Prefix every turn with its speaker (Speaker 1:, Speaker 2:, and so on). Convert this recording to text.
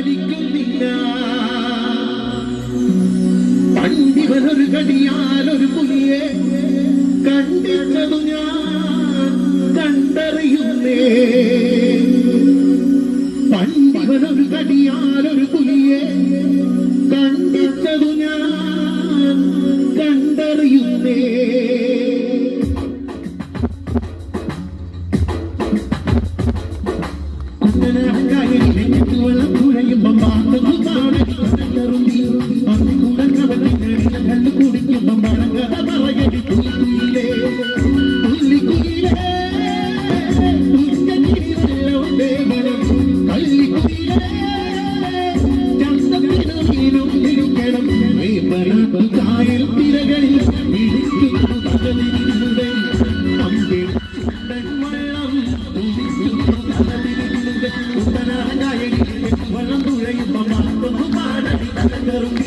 Speaker 1: വലിക്കുന്നില്ല. പണ്ടിവനൊരു കടിയാലൊരു പുലിയെ കണ്ടിച്ചതു ഞാൻ കണ്ടറിയുന്നേ. പണ്ടിവനൊരു കടിയാലൊരു പുലിയെ കണ്ടിച്ചതു ഞാൻ കണ്ടറിയുന്നേ. വെള്ളം തുഴയുമ്പം പാത്തു കാണി കണ്ടു കുടിക്കുമ്പം മഴങ്ങത പറയടി തുള്ളിയിലേ തുള്ളിക്കുയിലേ തുഞ്ചിരിവെള്ളോട്ടേ മനം കള്ളിക്കുയിലേ ചന്തത്തിനും ഇരിക്കണം വേപ്പനാത്തു കായൽ തിരകളിൽ ഇടിക്കുന്നു കടലിരുന്നേ അമ്പേ വെള്ളം തുടിക്കുന്നു കടലിരുന്നേ കുട്ടനാകായടി വെള്ളം തുഴയുമ്പം പാത്തു കാണി കണ്ടറും